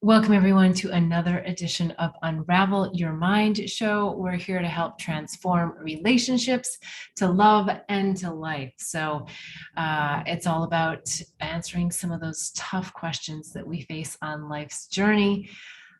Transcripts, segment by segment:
Welcome, everyone, to another edition of Unravel Your Mind show. We're here to help transform relationships to love and to life. So it's all about answering some of those tough questions that we face on life's journey.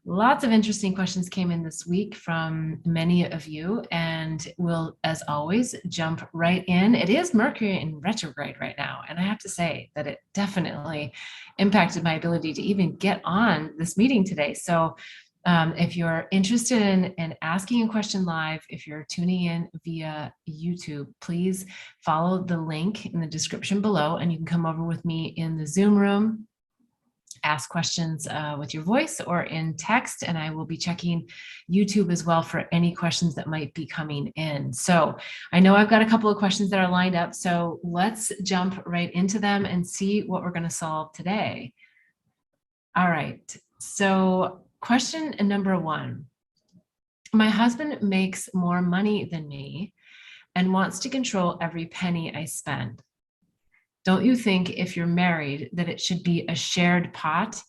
Lots of interesting questions came in this week from many of you, and we'll, as always, jump right in. It is Mercury in retrograde right now, and I have to say that it definitely impacted my ability to even get on this meeting today. So if you're interested in asking a question live, if you're tuning in via YouTube, please follow the link in the description below, and you can come over with me in the Zoom room, ask questions with your voice or in text, and I will be checking YouTube as well for any questions that might be coming in. So I know I've got a couple of questions that are lined up, so let's jump right into them and see what we're going to solve today. All right, so question number one. My husband makes more money than me and wants to control every penny I spend. Don't you think if you're married that it should be a shared pot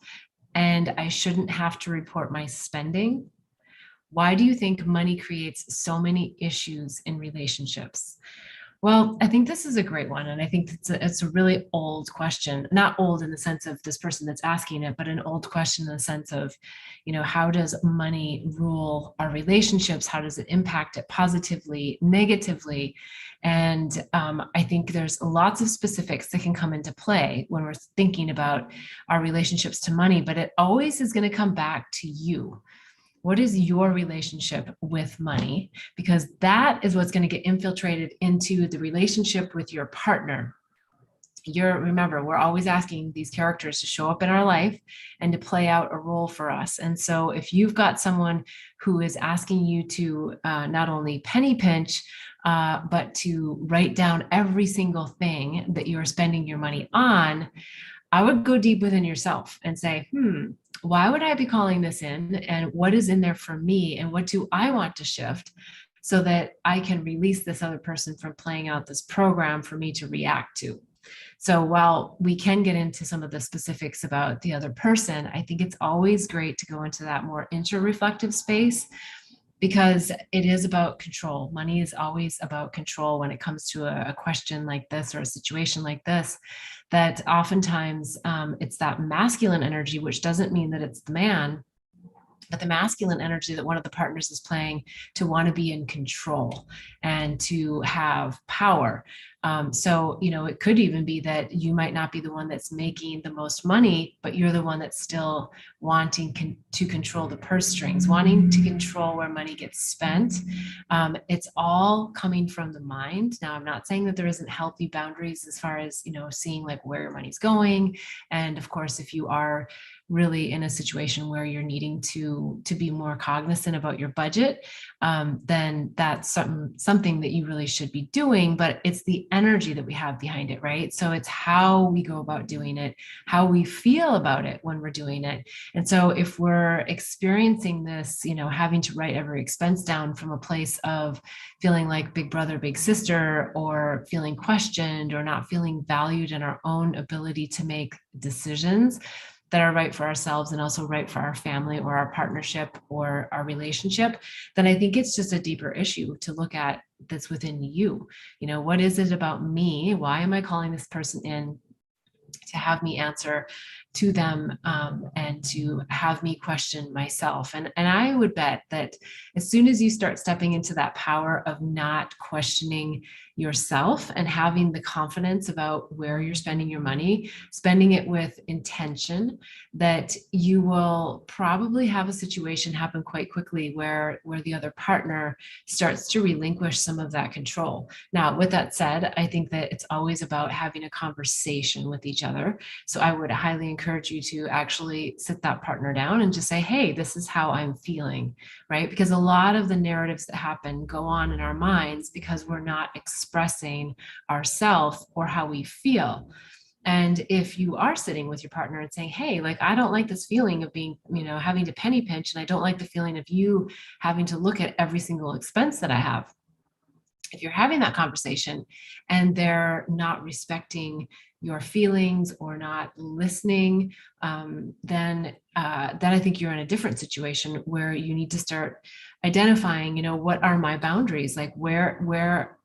and I shouldn't have to report my spending? Why do you think money creates so many issues in relationships? Well, I think this is a great one. And I think it's a really old question, not old in the sense of this person that's asking it, but an old question in the sense of, how does money rule our relationships? How does it impact it positively, negatively? And I think there's lots of specifics that can come into play when we're thinking about our relationships to money, but it always is going to come back to you. What is your relationship with money? Because that is what's going to get infiltrated into the relationship with your partner. Remember, we're always asking these characters to show up in our life and to play out a role for us. And so if you've got someone who is asking you to not only penny pinch, but to write down every single thing that you're spending your money on, I would go deep within yourself and say, why would I be calling this in? And what is in there for me? And what do I want to shift so that I can release this other person from playing out this program for me to react to? So while we can get into some of the specifics about the other person, I think it's always great to go into that more introreflective space, because it is about control. Money is always about control when it comes to a question like this or a situation like this, that oftentimes it's that masculine energy, which doesn't mean that it's the man, but the masculine energy that one of the partners is playing to want to be in control and to have power. So, it could even be that you might not be the one that's making the most money, but you're the one that's still wanting to control the purse strings, wanting to control where money gets spent. It's all coming from the mind. Now, I'm not saying that there isn't healthy boundaries as far as, seeing like where your money's going. And of course, if you are really in a situation where you're needing to be more cognizant about your budget, then that's something that you really should be doing. But it's the energy that we have behind it, right? So it's how we go about doing it, how we feel about it when we're doing it. And so if we're experiencing this, having to write every expense down from a place of feeling like big brother, big sister, or feeling questioned or not feeling valued in our own ability to make decisions that are right for ourselves and also right for our family or our partnership or our relationship, then I think it's just a deeper issue to look at that's within you. What is it about me? Why am I calling this person in to have me answer to them and to have me question myself? And I would bet that as soon as you start stepping into that power of not questioning yourself and having the confidence about where you're spending your money, spending it with intention, that you will probably have a situation happen quite quickly where the other partner starts to relinquish some of that control. Now, with that said, I think that it's always about having a conversation with each other. So I would highly encourage you to actually sit that partner down and just say, hey, this is how I'm feeling, right? Because a lot of the narratives that happen go on in our minds because we're not expressing ourselves or how we feel. And if you are sitting with your partner and saying, hey, like, I don't like this feeling of being, having to penny pinch, and I don't like the feeling of you having to look at every single expense that I have. If you're having that conversation and they're not respecting your feelings or not listening, then I think you're in a different situation where you need to start identifying, what are my boundaries? Like where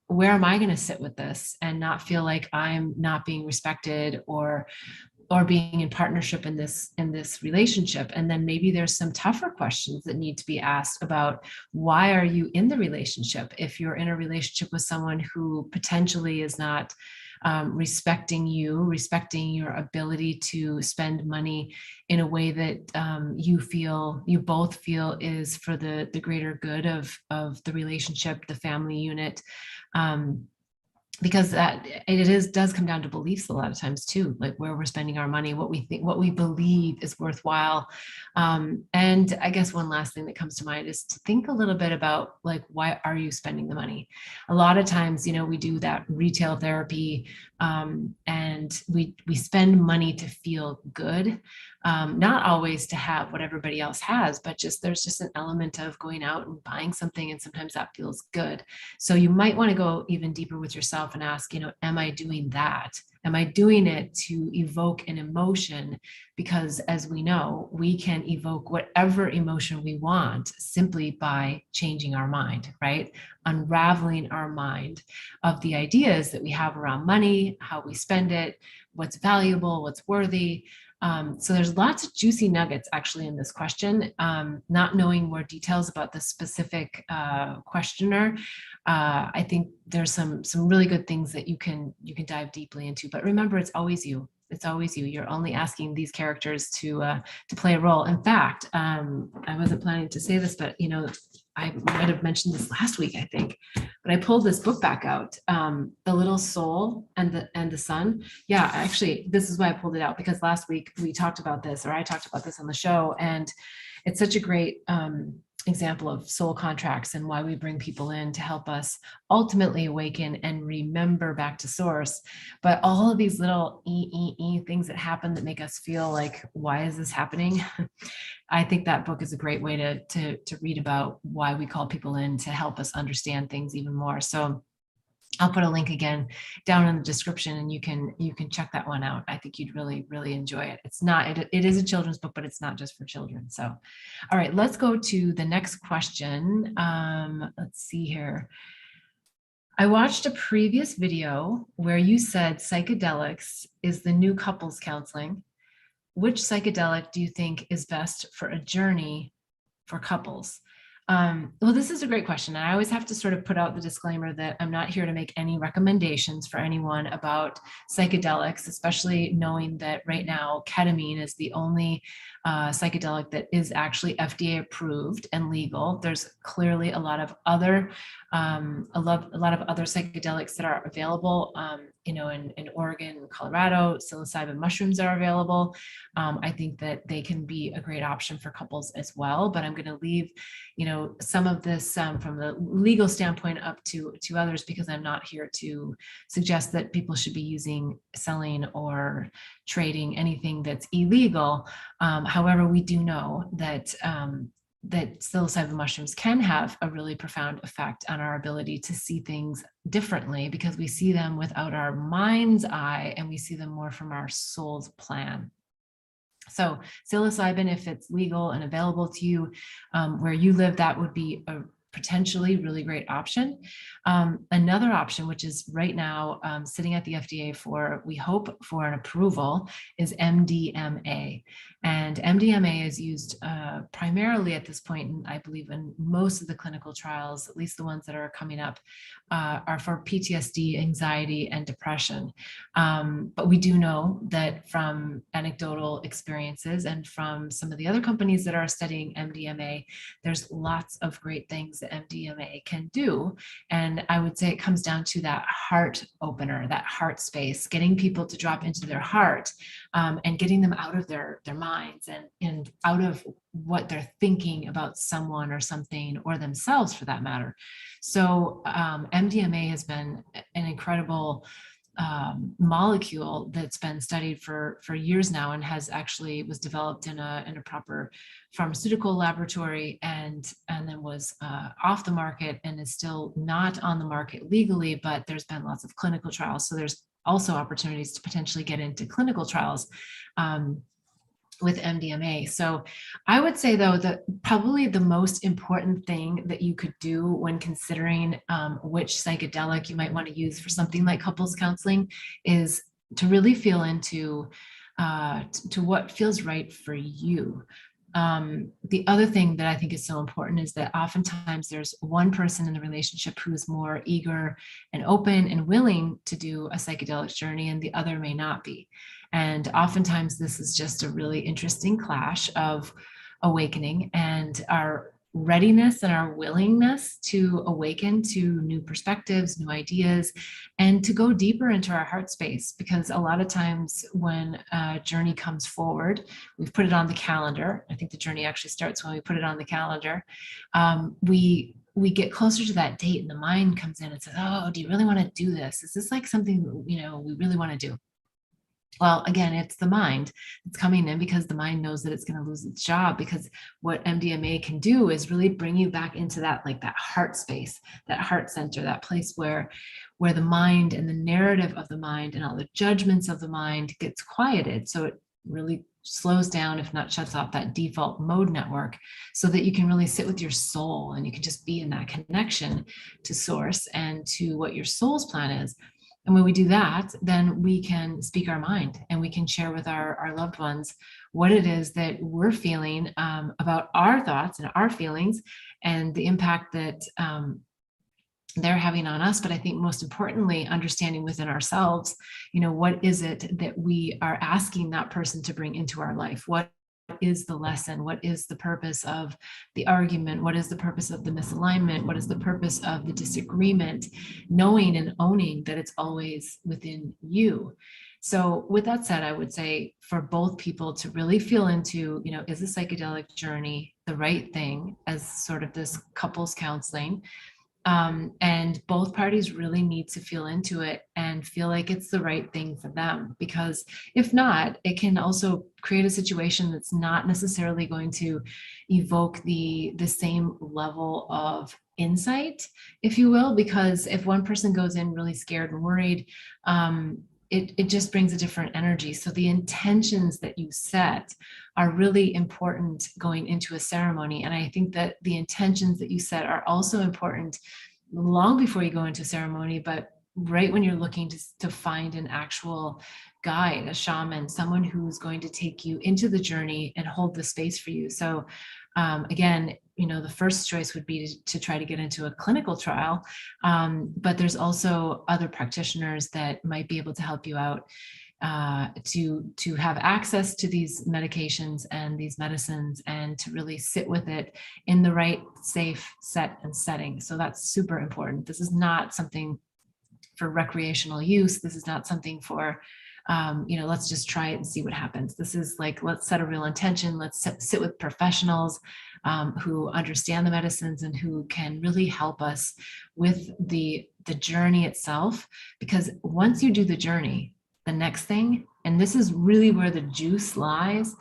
am I going to sit with this and not feel like I'm not being respected or being in partnership in this relationship? And then maybe there's some tougher questions that need to be asked about why are you in the relationship? If you're in a relationship with someone who potentially is not respecting your ability to spend money in a way that you both feel is for the greater good of the relationship, the family unit. Because that does come down to beliefs a lot of times too, like where we're spending our money, what we think, what we believe is worthwhile. And I guess one last thing that comes to mind is to think a little bit about, like, why are you spending the money? A lot of times, we do that retail therapy, and we spend money to feel good, not always to have what everybody else has, but there's just an element of going out and buying something, and sometimes that feels good. So you might want to go even deeper with yourself and ask, am I doing that? Am I doing it to evoke an emotion? Because as we know, we can evoke whatever emotion we want simply by changing our mind, right? Unraveling our mind of the ideas that we have around money, how we spend it, what's valuable, what's worthy. So there's lots of juicy nuggets actually in this question. Not knowing more details about the specific questioner, I think there's some really good things that you can dive deeply into. But remember, it's always you. It's always you. You're only asking these characters to play a role. In fact, I wasn't planning to say this, but I might have mentioned this last week, I think, but I pulled this book back out, The Little Soul and the Sun. Yeah, actually, this is why I pulled it out, because last week we talked about this, or I talked about this on the show, and it's such a great example of soul contracts and why we bring people in to help us ultimately awaken and remember back to source. But all of these little things that happen that make us feel like, why is this happening? I think that book is a great way to read about why we call people in to help us understand things even more. So I'll put a link again down in the description, and you can check that one out. I think you'd really, really enjoy it. It is a children's book, but it's not just for children. So, all right, let's go to the next question. Let's see here. I watched a previous video where you said psychedelics is the new couples counseling. Which psychedelic do you think is best for a journey for couples? Well, this is a great question. I always have to sort of put out the disclaimer that I'm not here to make any recommendations for anyone about psychedelics, especially knowing that right now ketamine is the only psychedelic that is actually FDA approved and legal. There's clearly a lot of other psychedelics that are available. In Oregon, Colorado, psilocybin mushrooms are available. I think that they can be a great option for couples as well. But I'm going to leave, some of this from the legal standpoint up to others, because I'm not here to suggest that people should be using, selling, or trading anything that's illegal. However, we do know that psilocybin mushrooms can have a really profound effect on our ability to see things differently, because we see them without our mind's eye and we see them more from our soul's plan. So psilocybin, if it's legal and available to you where you live, that would be a potentially really great option. Another option, which is right now sitting at the FDA for, we hope for an approval, is MDMA. And MDMA is used primarily at this point, and I believe in most of the clinical trials, at least the ones that are coming up, are for PTSD, anxiety, and depression. But we do know that from anecdotal experiences and from some of the other companies that are studying MDMA, there's lots of great things that MDMA can do. And I would say it comes down to that heart opener, that heart space, getting people to drop into their heart, and getting them out of their minds and out of what they're thinking about someone or something, or themselves for that matter. So MDMA has been an incredible molecule that's been studied for years now, and was developed in a proper pharmaceutical laboratory, and then was off the market and is still not on the market legally, but there's been lots of clinical trials. So there's also opportunities to potentially get into clinical trials with MDMA. So I would say, though, that probably the most important thing that you could do when considering which psychedelic you might want to use for something like couples counseling is to really feel into to what feels right for you. The other thing that I think is so important is that oftentimes there's one person in the relationship who's more eager and open and willing to do a psychedelic journey, and the other may not be. And oftentimes this is just a really interesting clash of awakening and our readiness and our willingness to awaken to new perspectives, new ideas, and to go deeper into our heart space. Because a lot of times when a journey comes forward, we've put it on the calendar. I think the journey actually starts when we put it on the calendar. We get closer to that date and the mind comes in and says, oh, do you really want to do this? Is this like something, we really want to do? Well, again, it's the mind that's coming in because the mind knows that it's going to lose its job, because what MDMA can do is really bring you back into that, like that heart space, that heart center, that place where the mind and the narrative of the mind and all the judgments of the mind gets quieted. So it really slows down, if not shuts off, that default mode network, so that you can really sit with your soul and you can just be in that connection to source and to what your soul's plan is. And when we do that, then we can speak our mind and we can share with our loved ones what it is that we're feeling about our thoughts and our feelings and the impact that they're having on us. But I think most importantly, understanding within ourselves, what is it that we are asking that person to bring into our life? What is the lesson? What is the purpose of the argument? What is the purpose of the misalignment? What is the purpose of the disagreement? Knowing and owning that it's always within you. So with that said, I would say for both people to really feel into, is a psychedelic journey the right thing as sort of this couples counseling? And both parties really need to feel into it and feel like it's the right thing for them, because if not, it can also create a situation that's not necessarily going to evoke the same level of insight, if you will, because if one person goes in really scared and worried, it just brings a different energy. So the intentions that you set are really important going into a ceremony. And I think that the intentions that you set are also important long before you go into a ceremony, but right when you're looking to find an actual guide, a shaman, someone who's going to take you into the journey and hold the space for you. So again, the first choice would be to try to get into a clinical trial, but there's also other practitioners that might be able to help you out to have access to these medications and these medicines, and to really sit with it in the right, safe setting. So that's super important. This is not something for recreational use. This is not something for let's just try it and see what happens. This is like, let's set a real intention. Let's sit with professionals who understand the medicines and who can really help us with the journey itself. Because once you do the journey, the next thing, and this is really where the juice lies,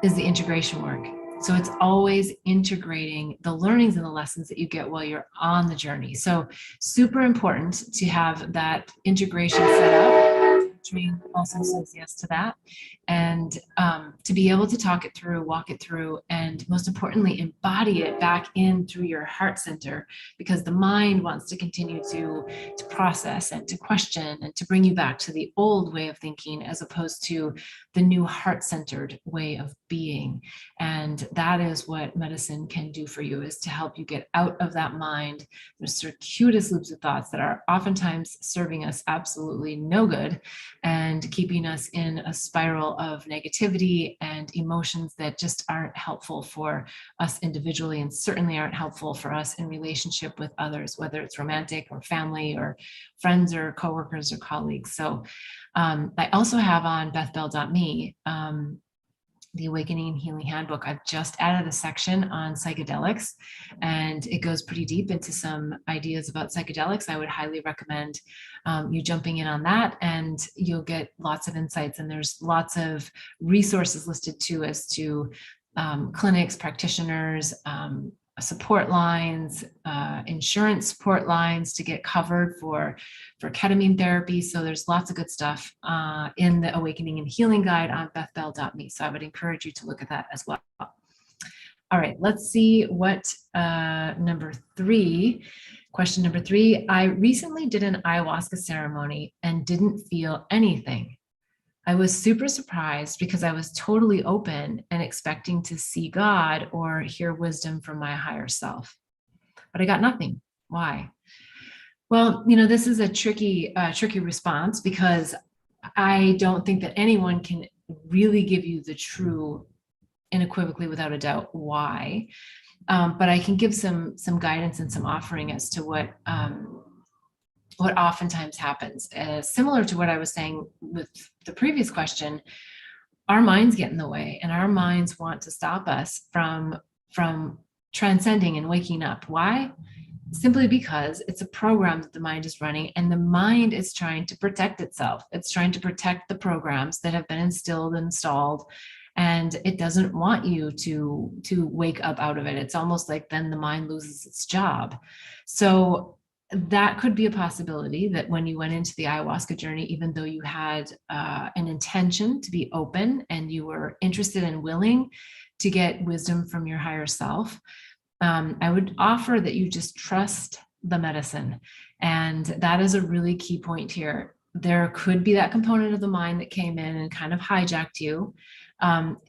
is the integration work. So it's always integrating the learnings and the lessons that you get while you're on the journey. So super important to have that integration set up. Train also says yes to that, and to be able to talk it through, walk it through, and most importantly, embody it back in through your heart center, because the mind wants to continue to process and to question and to bring you back to the old way of thinking, as opposed to the new heart-centered way of being. And that is what medicine can do for you, is to help you get out of that mind, the circuitous loops of thoughts that are oftentimes serving us absolutely no good, and keeping us in a spiral of negativity and emotions that just aren't helpful for us individually, and certainly aren't helpful for us in relationship with others, whether it's romantic or family or friends or coworkers or colleagues. So I also have on bethbell.me the Awakening and Healing Handbook. I've just added a section on psychedelics, and it goes pretty deep into some ideas about psychedelics. I would highly recommend you jumping in on that, and you'll get lots of insights. And there's lots of resources listed too, as to clinics, practitioners, support lines, insurance support lines to get covered for ketamine therapy. So there's lots of good stuff in the Awakening and Healing Guide on bethbell.me. So I would encourage you to look at that as well. All right, let's see what question number 3. I recently did an ayahuasca ceremony and didn't feel anything. I was super surprised because I was totally open and expecting to see God or hear wisdom from my higher self. But I got nothing. Why? Well, this is a tricky response, because I don't think that anyone can really give you the true, unequivocally, without a doubt, why. But I can give some guidance and some offering as to what oftentimes happens. Similar to what I was saying with the previous question, our minds get in the way, and our minds want to stop us from transcending and waking up. Why? Simply because it's a program that the mind is running, and the mind is trying to protect itself. It's trying to protect the programs that have been installed, and it doesn't want you to wake up out of it. It's almost like then the mind loses its job. So that could be a possibility, that when you went into the ayahuasca journey, even though you had an intention to be open and you were interested and willing to get wisdom from your higher self, I would offer that you just trust the medicine. And that is a really key point here. There could be that component of the mind that came in and kind of hijacked you.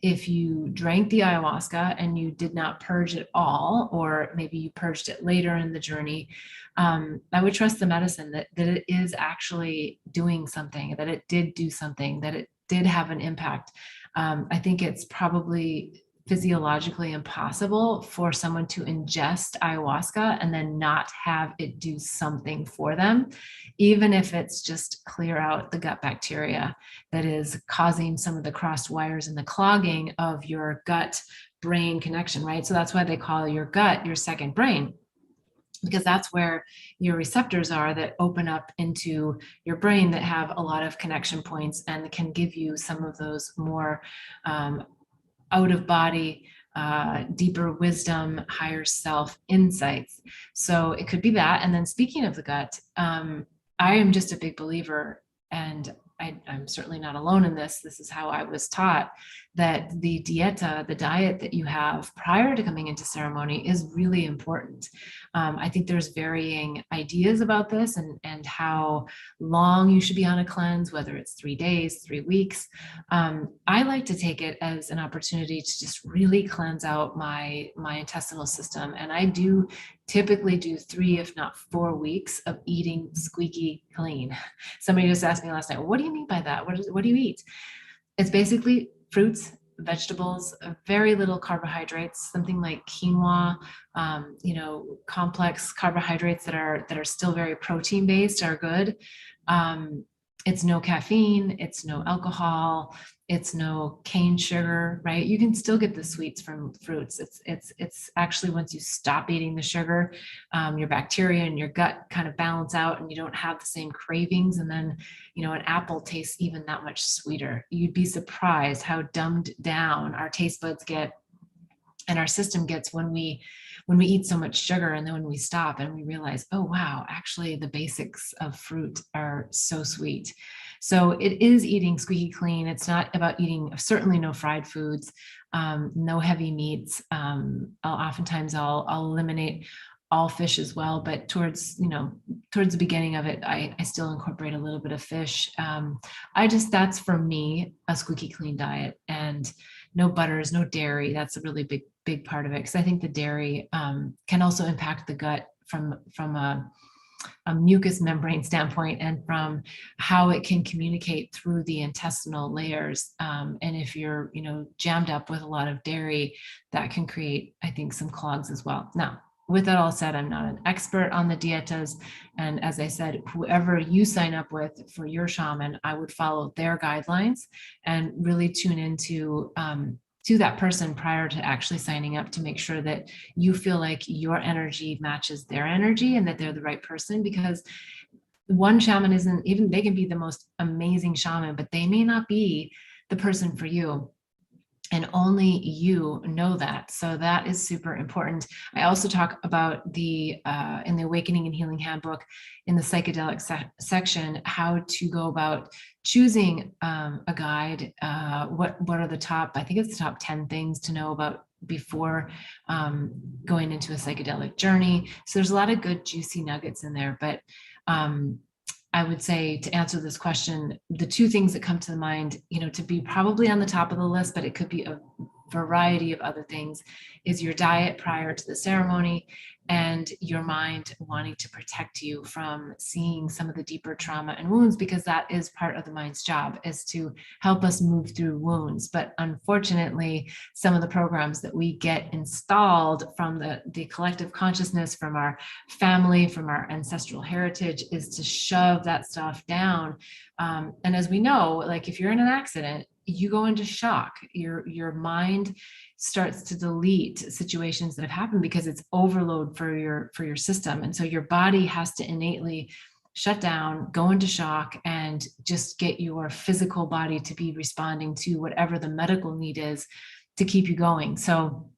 If you drank the ayahuasca and you did not purge it all, or maybe you purged it later in the journey, I would trust the medicine that it is actually doing something, that it did do something, that it did have an impact. I think it's probably physiologically impossible for someone to ingest ayahuasca and then not have it do something for them, even if it's just clear out the gut bacteria that is causing some of the crossed wires and the clogging of your gut brain connection, right? So that's why they call your gut your second brain, because that's where your receptors are that open up into your brain, that have a lot of connection points and can give you some of those more out of body, deeper wisdom, higher self insights. So it could be that. And then speaking of the gut, I am just a big believer, and I'm certainly not alone in this. This is how I was taught, that the dieta, the diet that you have prior to coming into ceremony, is really important. I think there's varying ideas about this and how long you should be on a cleanse, whether it's 3 days, 3 weeks. I like to take it as an opportunity to just really cleanse out my intestinal system. And I do typically do 3, if not 4 weeks of eating squeaky clean. Somebody just asked me last night, what do you mean by that? What do you eat? It's basically fruits, vegetables, very little carbohydrates, something like quinoa, complex carbohydrates that are still very protein based are good. It's no caffeine, it's no alcohol, it's no cane sugar, right? You can still get the sweets from fruits. It's actually, once you stop eating the sugar, your bacteria and your gut kind of balance out, and you don't have the same cravings. And then, an apple tastes even that much sweeter. You'd be surprised how dumbed down our taste buds get and our system gets when we eat so much sugar, and then when we stop and we realize, oh wow, actually the basics of fruit are so sweet. So it is eating squeaky clean. It's not about eating, certainly no fried foods, no heavy meats. Oftentimes I'll eliminate all fish as well, but towards the beginning of it, I still incorporate a little bit of fish. That's for me a squeaky clean diet, and no butters, no dairy. That's a really big part of it, because I think the dairy can also impact the gut from a mucous membrane standpoint, and from how it can communicate through the intestinal layers. And if you're jammed up with a lot of dairy, that can create, I think, some clogs as well. Now, with that all said, I'm not an expert on the dietas. And as I said, whoever you sign up with for your shaman, I would follow their guidelines and really tune into to that person prior to actually signing up, to make sure that you feel like your energy matches their energy and that they're the right person. Because one shaman isn't even, they can be the most amazing shaman, but they may not be the person for you. And only you know that. So that is super important. I also talk about the in the Awakening and Healing Handbook, in the psychedelic section, how to go about choosing a guide. What are the top? I think it's the top 10 things to know about before going into a psychedelic journey. So there's a lot of good juicy nuggets in there. But I would say, to answer this question, the two things that come to the mind, to be probably on the top of the list, but it could be a variety of other things, is your diet prior to the ceremony and your mind wanting to protect you from seeing some of the deeper trauma and wounds, because that is part of the mind's job, is to help us move through wounds. But unfortunately, some of the programs that we get installed from the collective consciousness, from our family, from our ancestral heritage, is to shove that stuff down. And as we know, like if you're in an accident, you go into shock. Your mind starts to delete situations that have happened because it's overload for your system. And so your body has to innately shut down, go into shock, and just get your physical body to be responding to whatever the medical need is to keep you going. So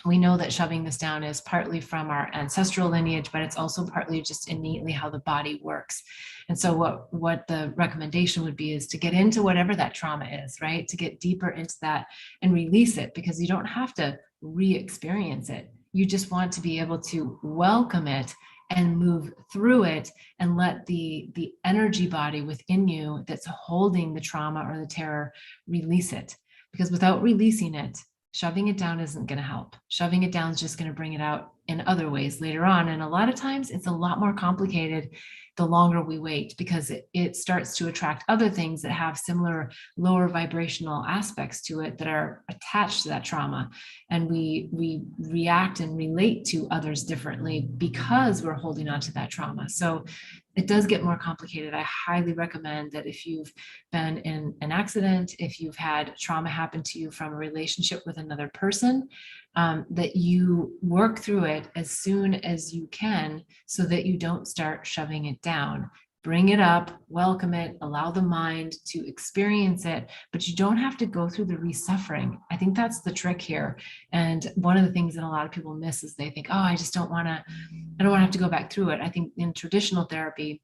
we know that shoving this down is partly from our ancestral lineage, but it's also partly just innately how the body works. And so what the recommendation would be is to get into whatever that trauma is, right? To get deeper into that and release it, because you don't have to re-experience it. You just want to be able to welcome it and move through it, and let the energy body within you that's holding the trauma or the terror release it. Because without releasing it, shoving it down isn't going to help. Shoving it down is just going to bring it out in other ways later on. And a lot of times it's a lot more complicated the longer we wait, because it starts to attract other things that have similar lower vibrational aspects to it that are attached to that trauma. And we react and relate to others differently because we're holding on to that trauma. So it does get more complicated. I highly recommend that if you've been in an accident, if you've had trauma happen to you from a relationship with another person, that you work through it as soon as you can, so that you don't start shoving it down. Bring it up, welcome it, allow the mind to experience it, but you don't have to go through the re-suffering. I think that's the trick here. And one of the things that a lot of people miss is they think, oh, I don't want to have to go back through it. I think in traditional therapy,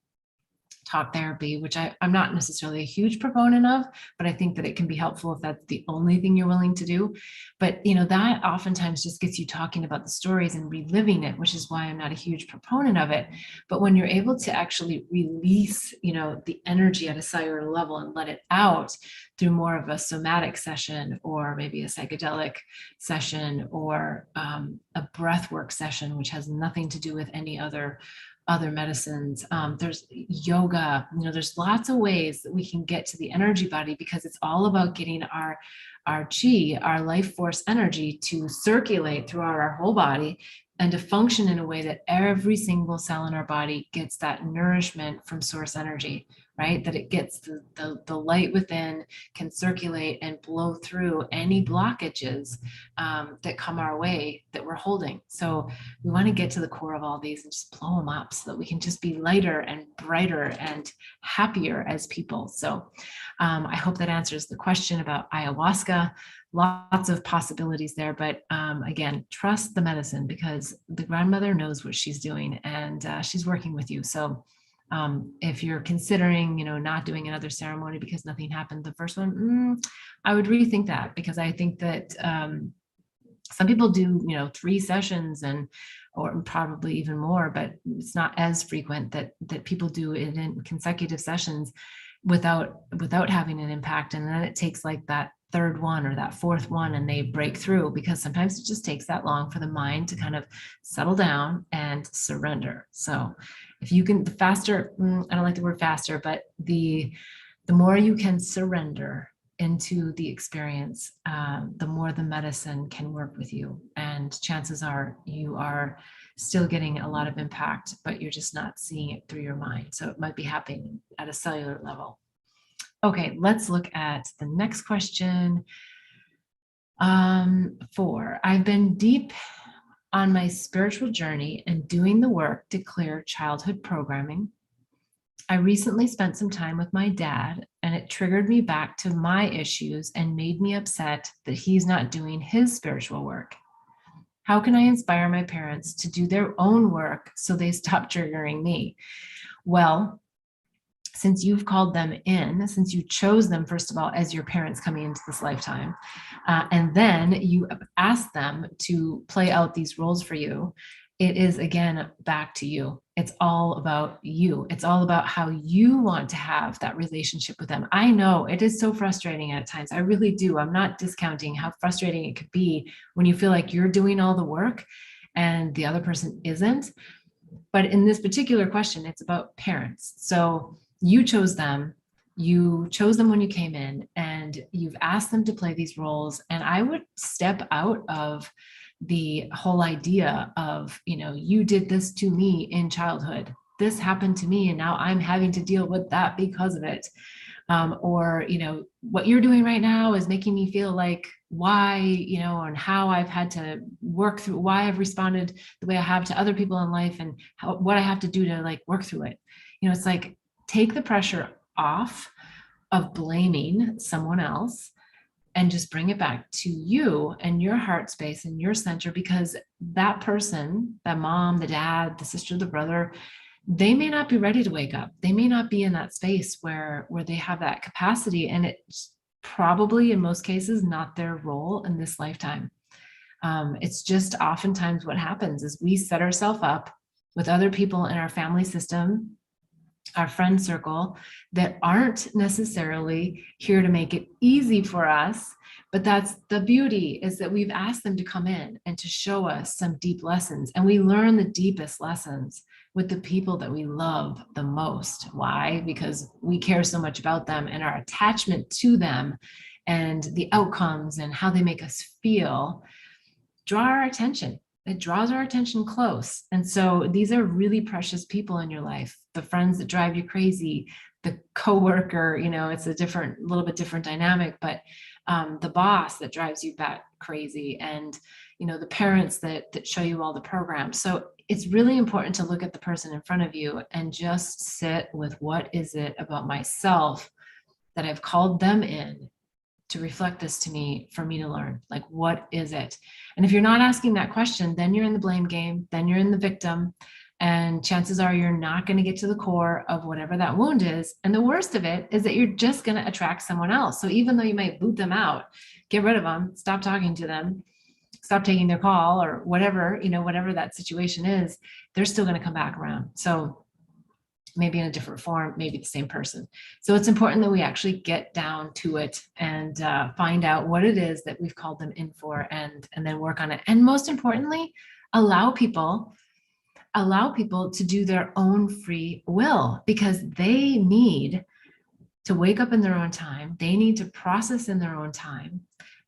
talk therapy, which I'm not necessarily a huge proponent of, but I think that it can be helpful if that's the only thing you're willing to do. But that oftentimes just gets you talking about the stories and reliving it, which is why I'm not a huge proponent of it. But when you're able to actually release, the energy at a cellular level and let it out through more of a somatic session, or maybe a psychedelic session, or a breath work session, which has nothing to do with any other medicines. There's yoga, there's lots of ways that we can get to the energy body, because it's all about getting our chi, our life force energy, to circulate throughout our whole body and to function in a way that every single cell in our body gets that nourishment from source energy, right? That it gets the light within, can circulate and blow through any blockages that come our way that we're holding. So we want to get to the core of all these and just blow them up, so that we can just be lighter and brighter and happier as people. So I hope that answers the question about ayahuasca. Lots of possibilities there, but again, trust the medicine, because the grandmother knows what she's doing, and she's working with you. So if you're considering, not doing another ceremony because nothing happened the first one, I would rethink that, because I think that some people do, 3 sessions or probably even more, but it's not as frequent that people do it in consecutive sessions without having an impact. And then it takes like that third one or that fourth one, and they break through, because sometimes it just takes that long for the mind to kind of settle down and surrender. So if you can, the faster, I don't like the word faster, but the more you can surrender into the experience, the more the medicine can work with you. And chances are you are still getting a lot of impact, but you're just not seeing it through your mind. So it might be happening at a cellular level. Okay, let's look at the next question. 4, I've been deep on my spiritual journey and doing the work to clear childhood programming. I recently spent some time with my dad, and it triggered me back to my issues and made me upset that he's not doing his spiritual work. How can I inspire my parents to do their own work so they stop triggering me? Well, since you've called them in, since you chose them, first of all, as your parents coming into this lifetime, and then you asked them to play out these roles for you, it is again back to you. It's all about you. It's all about how you want to have that relationship with them. I know it is so frustrating at times. I really do. I'm not discounting how frustrating it could be when you feel like you're doing all the work and the other person isn't. But in this particular question, it's about parents. So you chose them. You chose them when you came in, and you've asked them to play these roles. And I would step out of the whole idea of, you did this to me in childhood. This happened to me, and now I'm having to deal with that because of it. Or, what you're doing right now is making me feel like why, and how I've had to work through, why I've responded the way I have to other people in life, and what I have to do to like work through it. It's like, take the pressure off of blaming someone else and just bring it back to you and your heart space and your center, because that person, that mom, the dad, the sister, the brother, they may not be ready to wake up. They may not be in that space where they have that capacity, and it's probably in most cases not their role in this lifetime. It's just oftentimes what happens is we set ourselves up with other people in our family system, our friend circle, that aren't necessarily here to make it easy for us. But that's the beauty, is that we've asked them to come in and to show us some deep lessons. And we learn the deepest lessons with the people that we love the most. Why? Because we care so much about them, and our attachment to them and the outcomes and how they make us feel draw our attention. It draws our attention close. And so these are really precious people in your life. The friends that drive you crazy, the coworker, it's a little bit different dynamic, but the boss that drives you bat crazy, and the parents that show you all the programs. So it's really important to look at the person in front of you and just sit with, what is it about myself that I've called them in to reflect this to me, for me to learn? Like, what is it? And if you're not asking that question, then you're in the blame game, then you're in the victim. And chances are you're not going to get to the core of whatever that wound is. And the worst of it is that you're just going to attract someone else. So even though you might boot them out, get rid of them, stop talking to them, stop taking their call, or whatever, whatever that situation is, they're still going to come back around. So maybe in a different form, maybe the same person. So it's important that we actually get down to it and find out what it is that we've called them in for, and then work on it. And most importantly, allow people to do their own free will, because they need to wake up in their own time. They need to process in their own time,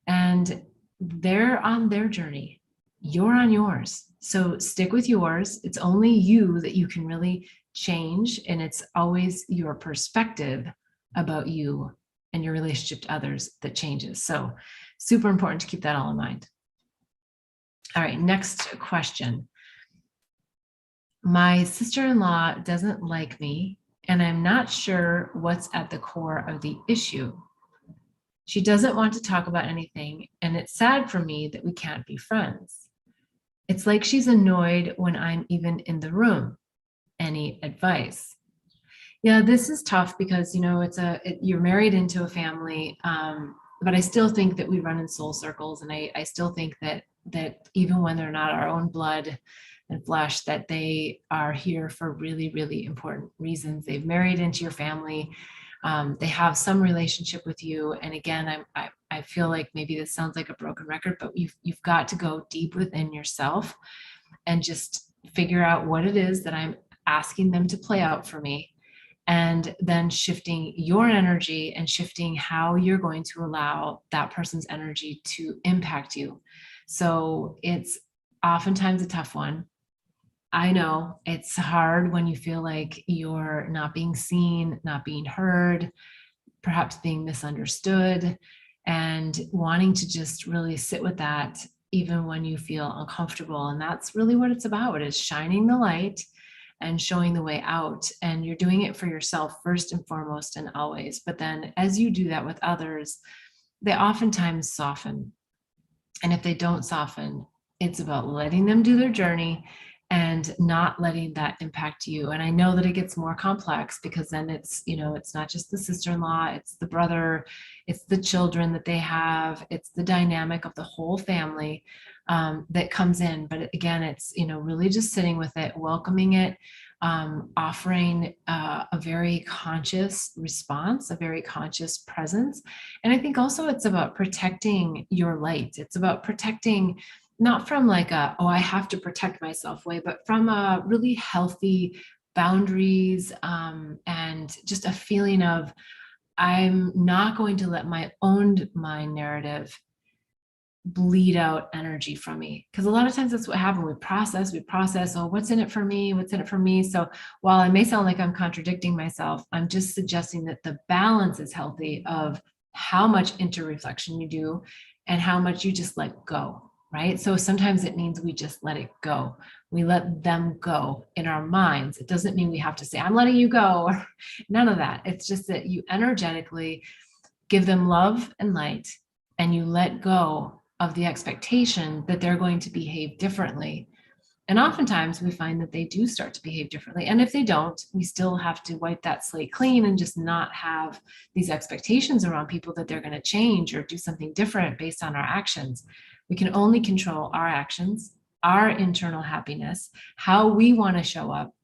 and they're on their journey. You're on yours. So stick with yours. It's only you that you can really change, and it's always your perspective about you and your relationship to others that changes. So super important to keep that all in mind. All right, next question. My sister-in-law doesn't like me, and I'm not sure what's at the core of the issue. She doesn't want to talk about anything, and it's sad for me that we can't be friends. It's like she's annoyed when I'm even in the room. Any advice? Yeah, this is tough because, you're married into a family, but I still think that we run in soul circles, and I still think that even when they're not our own blood and flesh, that they are here for really, really important reasons. They've married into your family. They have some relationship with you. And again, I feel like maybe this sounds like a broken record, but you've got to go deep within yourself and just figure out what it is that I'm asking them to play out for me, and then shifting your energy and shifting how you're going to allow that person's energy to impact you. So it's oftentimes a tough one. I know it's hard when you feel like you're not being seen, not being heard, perhaps being misunderstood, and wanting to just really sit with that even when you feel uncomfortable. And that's really what it's about, is shining the light and showing the way out. And you're doing it for yourself first and foremost and always. But then as you do that with others, they oftentimes soften. And if they don't soften, it's about letting them do their journey and not letting that impact you. And I know that it gets more complex because then it's, it's not just the sister-in-law, it's the brother, it's the children that they have, it's the dynamic of the whole family that comes in. But again, it's, really just sitting with it, welcoming it, offering a very conscious response, a very conscious presence. And I think also it's about protecting your light. It's about protecting, not from like I have to protect myself way, but from a really healthy boundaries, and just a feeling of, I'm not going to let my own mind narrative bleed out energy from me. Because a lot of times that's what happens. We process, oh, what's in it for me? What's in it for me? So while it may sound like I'm contradicting myself, I'm just suggesting that the balance is healthy of how much inter-reflection you do and how much you just let go, right? So sometimes it means we just let it go. We let them go in our minds. It doesn't mean we have to say, I'm letting you go, or none of that. It's just that you energetically give them love and light, and you let go of the expectation that they're going to behave differently. And oftentimes we find that they do start to behave differently. And if they don't, we still have to wipe that slate clean and just not have these expectations around people that they're going to change or do something different based on our actions. We can only control our actions, our internal happiness, how we want to show up,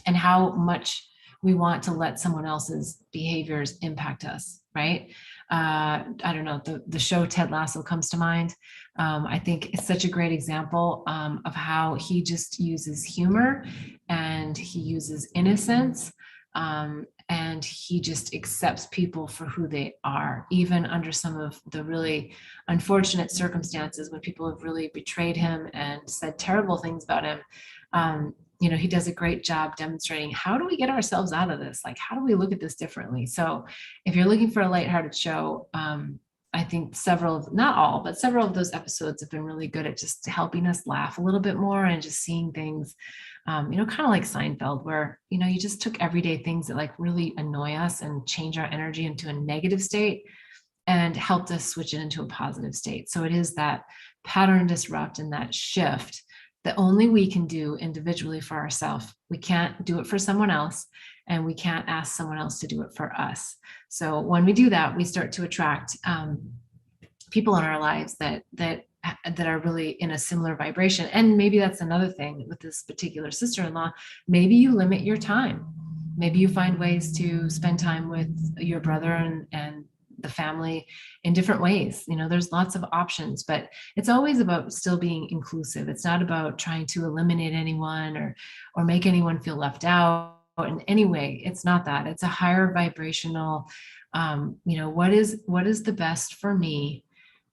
and how much we want to let someone else's behaviors impact us, right? I don't know, the show Ted Lasso comes to mind. I think it's such a great example of how he just uses humor and he uses innocence, and he just accepts people for who they are, even under some of the really unfortunate circumstances when people have really betrayed him and said terrible things about him. He does a great job demonstrating, how do we get ourselves out of this? Like, how do we look at this differently? So if you're looking for a lighthearted show, I think not all, but several of those episodes have been really good at just helping us laugh a little bit more and just seeing things, kind of like Seinfeld, where, you just took everyday things that like really annoy us and change our energy into a negative state and helped us switch it into a positive state. So it is that pattern disrupt and that shift that only we can do individually for ourselves. We can't do it for someone else, and we can't ask someone else to do it for us. So when we do that, we start to attract people in our lives that are really in a similar vibration. And maybe that's another thing with this particular sister-in-law. Maybe you limit your time. Maybe you find ways to spend time with your brother and the family in different ways. There's lots of options, but it's always about still being inclusive. It's not about trying to eliminate anyone or make anyone feel left out in any way. It's not that. It's a higher vibrational, what is the best for me,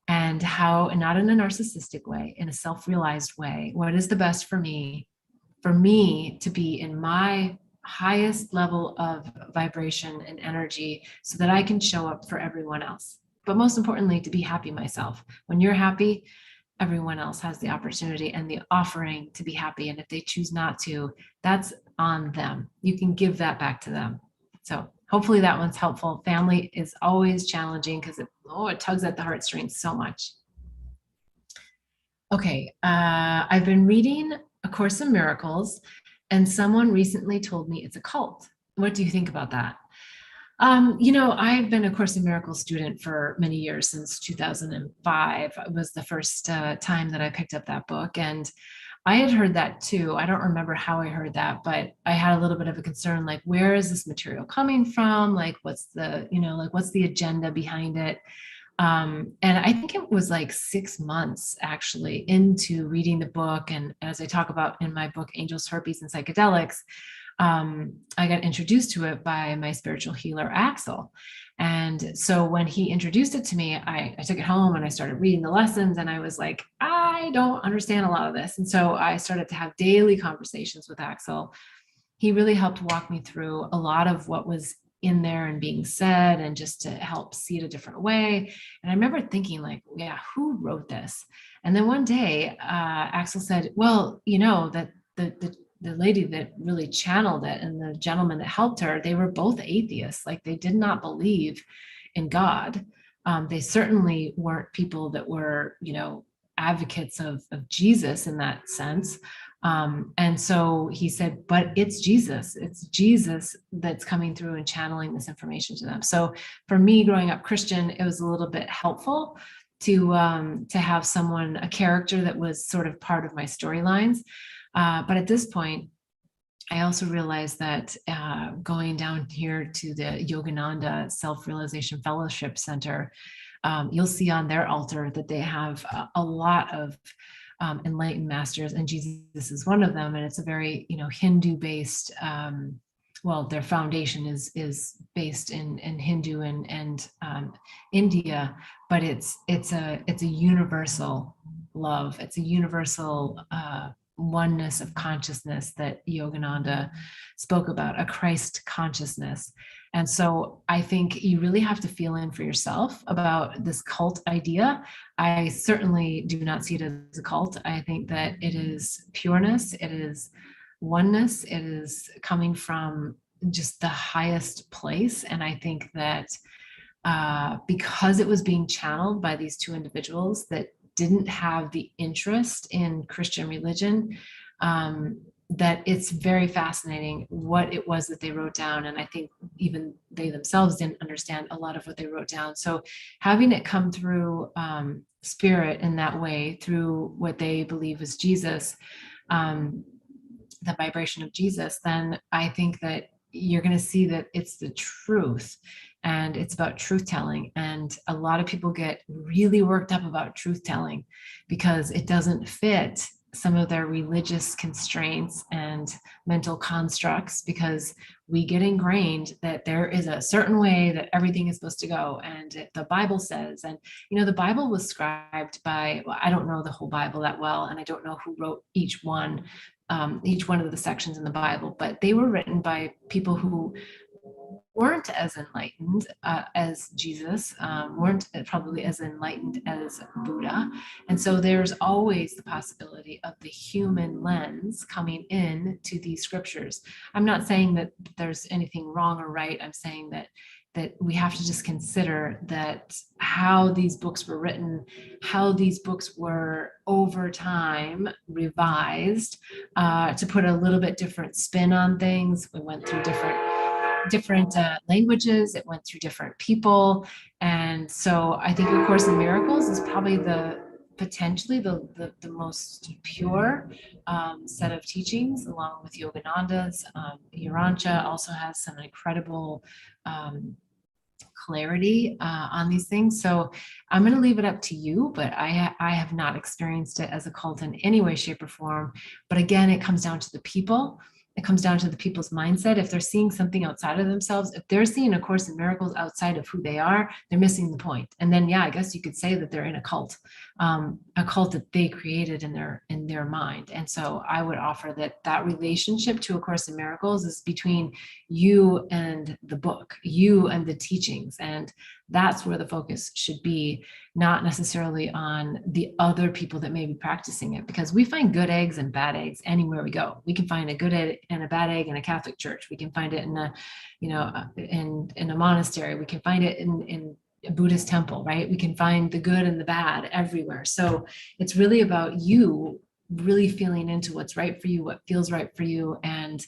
and how, and not in a narcissistic way, in a self-realized way, what is the best for me to be in my highest level of vibration and energy so that I can show up for everyone else. But most importantly, to be happy myself. When you're happy, everyone else has the opportunity and the offering to be happy. And if they choose not to, that's on them. You can give that back to them. So hopefully that one's helpful. Family is always challenging because it tugs at the heartstrings so much. Okay, I've been reading A Course in Miracles, and someone recently told me it's a cult. What do you think about that? I've been a Course in Miracles student for many years, since 2005. It was the first time that I picked up that book, and I had heard that too. I don't remember how I heard that, but I had a little bit of a concern, like, where is this material coming from? Like, what's the agenda behind it? And I think it was like 6 months actually into reading the book. And as I talk about in my book, Angels, Herpes, and Psychedelics, I got introduced to it by my spiritual healer, Axel. And so when he introduced it to me, I took it home and I started reading the lessons, and I was like, I don't understand a lot of this. And so I started to have daily conversations with Axel. He really helped walk me through a lot of what was in there and being said, and just to help see it a different way. And I remember thinking, like, yeah, who wrote this? And then one day, Axel said, well, that the lady that really channeled it and the gentleman that helped her, they were both atheists. Like they did not believe in God. They certainly weren't people that were, advocates of Jesus in that sense. And so he said, but it's Jesus that's coming through and channeling this information to them. So for me, growing up Christian, it was a little bit helpful to have someone, a character that was sort of part of my storylines. But at this point, I also realized that going down here to the Yogananda Self-Realization Fellowship Center, you'll see on their altar that they have a lot of enlightened masters, and Jesus is one of them. And it's a very, Hindu-based. Well, their foundation is based in Hindu and India, but it's a universal love. It's a universal oneness of consciousness that Yogananda spoke about, a Christ consciousness. And so I think you really have to feel in for yourself about this cult idea. I certainly do not see it as a cult. I think that it is pureness, it is oneness, it is coming from just the highest place. And I think that because it was being channeled by these two individuals that didn't have the interest in Christian religion, that it's very fascinating what it was that they wrote down. And I think even they themselves didn't understand a lot of what they wrote down. So having it come through spirit in that way, through what they believe is Jesus, the vibration of Jesus, then I think that you're going to see that it's the truth. And it's about truth telling. And a lot of people get really worked up about truth telling because it doesn't fit some of their religious constraints and mental constructs, because we get ingrained that there is a certain way that everything is supposed to go. And the Bible says, and the Bible was scribed by, well, I don't know the whole Bible that well, and I don't know who wrote each one of the sections in the Bible, but they were written by people who weren't as enlightened as Jesus, weren't probably as enlightened as Buddha. And so there's always the possibility of the human lens coming in to these scriptures. I'm not saying that there's anything wrong or right. I'm saying that we have to just consider that how these books were written, how these books were over time revised to put a little bit different spin on things. We went through different languages, it went through different people. And so I think A Course in Miracles is probably potentially the most pure set of teachings, along with Yogananda's. Urantia also has some incredible clarity on these things. So I'm going to leave it up to you, but I have not experienced it as a cult in any way, shape, or form. But again, it comes down to the people. It comes down to the people's mindset. If they're seeing something outside of themselves, if they're seeing A Course in Miracles outside of who they are, they're missing the point. And then, yeah, I guess you could say that they're in a cult that they created in their mind. And so I would offer that relationship to A Course in Miracles is between you and the book, you and the teachings. And that's where the focus should be, not necessarily on the other people that may be practicing it, because we find good eggs and bad eggs anywhere we go. We can find a good egg and a bad egg in a Catholic church. We can find it in a monastery. We can find it in a Buddhist temple, right? We can find the good and the bad everywhere. So it's really about you really feeling into what's right for you, what feels right for you, and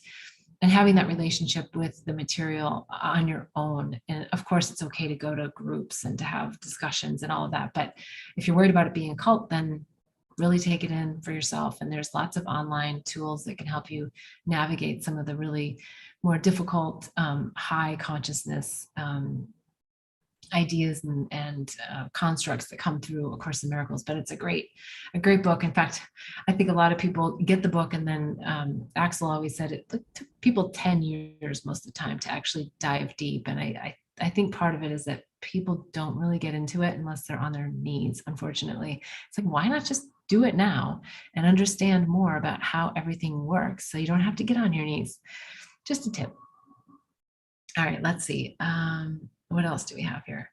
having that relationship with the material on your own. And of course, it's okay to go to groups and to have discussions and all of that. But if you're worried about it being a cult, then really take it in for yourself. And there's lots of online tools that can help you navigate some of the really more difficult, high consciousness ideas and constructs that come through A Course in Miracles. But it's a great book. In fact, I think a lot of people get the book, and then Axel always said it took people 10 years most of the time to actually dive deep. And I think part of it is that people don't really get into it unless they're on their knees, unfortunately. It's like, why not just do it now and understand more about how everything works so you don't have to get on your knees? Just a tip. All right, let's see. What else do we have here?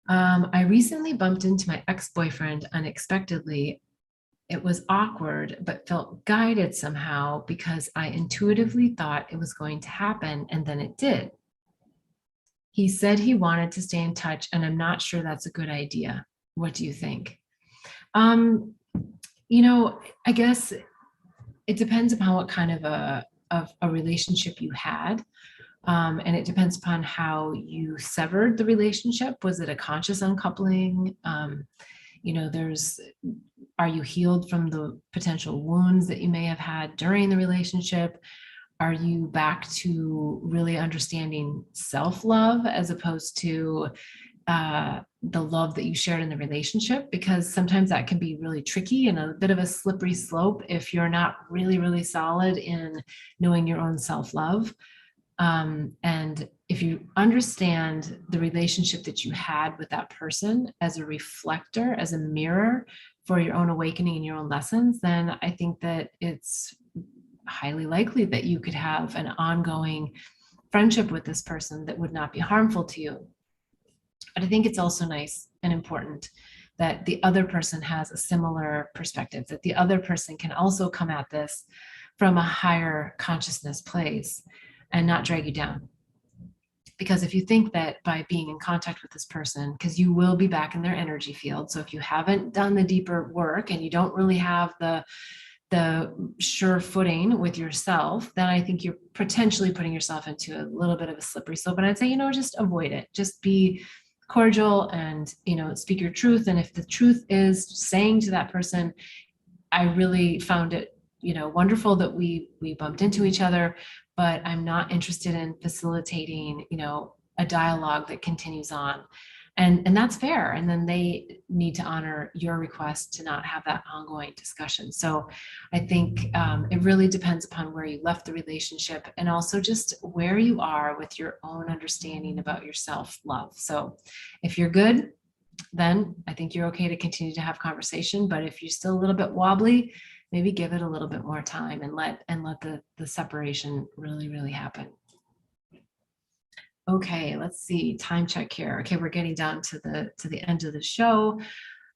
I recently bumped into my ex-boyfriend unexpectedly It was awkward, but felt guided somehow because I intuitively thought it was going to happen, and then it did. He said he wanted to stay in touch, and I'm not sure that's a good idea. What do you think? Um, I guess it depends upon what kind of a relationship you had. And it depends upon how you severed the relationship. Was it a conscious uncoupling? There's, are you healed from the potential wounds that you may have had during the relationship? Are you back to really understanding self-love as opposed to the love that you shared in the relationship? Because sometimes that can be really tricky and a bit of a slippery slope if you're not really, really solid in knowing your own self-love. And if you understand the relationship that you had with that person as a reflector, as a mirror for your own awakening and your own lessons, then I think that it's highly likely that you could have an ongoing friendship with this person that would not be harmful to you. But I think it's also nice and important that the other person has a similar perspective, that the other person can also come at this from a higher consciousness place and not drag you down. Because if you think that by being in contact with this person, because you will be back in their energy field. So if you haven't done the deeper work and you don't really have the sure footing with yourself, then I think you're potentially putting yourself into a little bit of a slippery slope. And I'd say, just avoid it. Just be cordial and, speak your truth. And if the truth is saying to that person, I really found it, wonderful that we bumped into each other, but I'm not interested in facilitating, a dialogue that continues on. And that's fair. And then they need to honor your request to not have that ongoing discussion. So I think it really depends upon where you left the relationship and also just where you are with your own understanding about your self-love. So if you're good, then I think you're okay to continue to have conversation. But if you're still a little bit wobbly, maybe give it a little bit more time and let the separation really, really happen. Okay, let's see, time check here. Okay, we're getting down to the end of the show.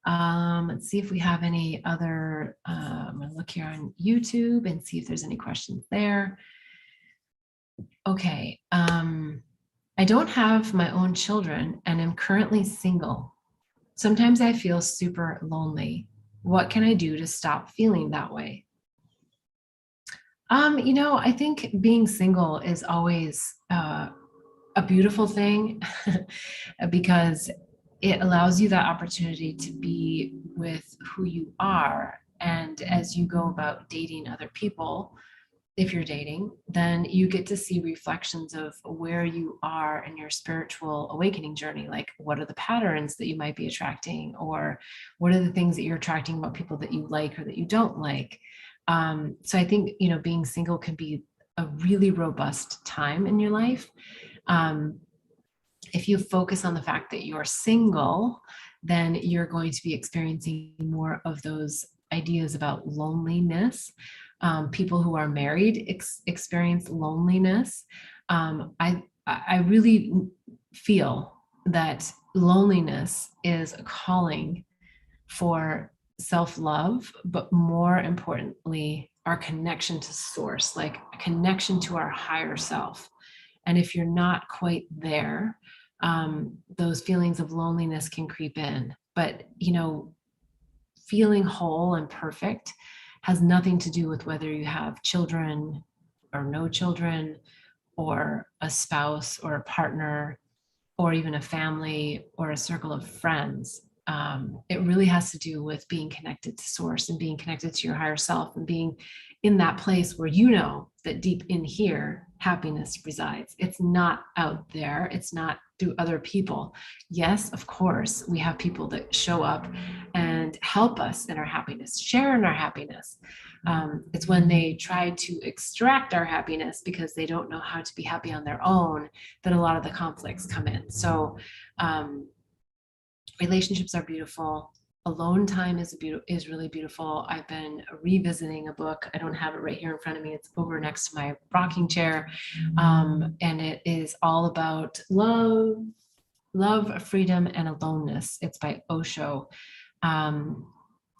Let's see if we have any other, I'm gonna look here on YouTube and see if there's any questions there. Okay, I don't have my own children and am currently single. Sometimes I feel super lonely. What can I do to stop feeling that way? I think being single is always a beautiful thing because it allows you that opportunity to be with who you are. And as you go about dating other people, if you're dating, then you get to see reflections of where you are in your spiritual awakening journey. Like, what are the patterns that you might be attracting, or what are the things that you're attracting about people that you like or that you don't like? So I think, being single can be a really robust time in your life. Um, if you focus on the fact that you're single, then you're going to be experiencing more of those ideas about loneliness. People who are married experience loneliness. I really feel that loneliness is a calling for self-love, but more importantly, our connection to source, like a connection to our higher self. And if you're not quite there, those feelings of loneliness can creep in. But, feeling whole and perfect has nothing to do with whether you have children or no children, or a spouse or a partner, or even a family or a circle of friends. It really has to do with being connected to source and being connected to your higher self and being in that place where you know that deep in here, happiness resides. It's not out there. It's not through other people. Yes, of course, we have people that show up and help us in our happiness, share in our happiness. It's when they try to extract our happiness because they don't know how to be happy on their own that a lot of the conflicts come in. So relationships are beautiful. Alone time is really beautiful. I've been revisiting a book. I don't have it right here in front of me. It's over next to my rocking chair. And it is all about love, freedom, and aloneness. It's by Osho.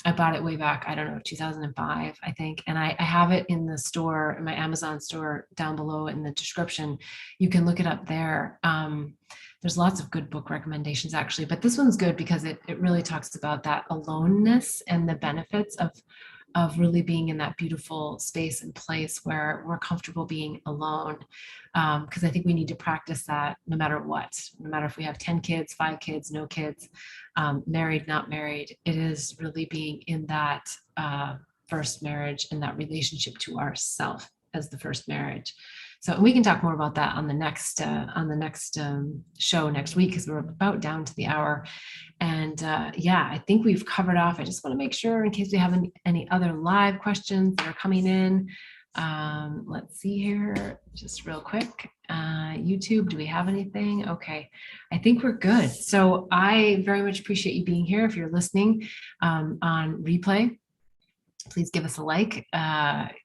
I bought it way back, I don't know, 2005, I think. And I have it in the store, in my Amazon store down below in the description. You can look it up there. There's lots of good book recommendations actually, but this one's good because it really talks about that aloneness and the benefits of really being in that beautiful space and place where we're comfortable being alone. Because I think we need to practice that no matter what, no matter if we have 10 kids, 5 kids, no kids, married, not married. It is really being in that first marriage and that relationship to ourself as the first marriage. So we can talk more about that on the next show next week, because we're about down to the hour. And yeah, I think we've covered off. I just want to make sure in case we have any other live questions that are coming in. Let's see here, just real quick. YouTube, do we have anything? Okay, I think we're good. So I very much appreciate you being here. If you're listening on replay, please give us a like,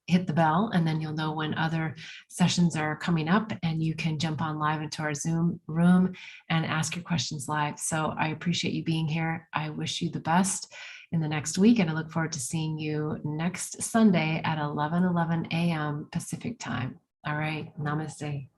hit the bell, and then you'll know when other sessions are coming up, and you can jump on live into our Zoom room and ask your questions live. So I appreciate you being here. I wish you the best in the next week, and I look forward to seeing you next Sunday at 11:11 a.m. Pacific time. All right, namaste.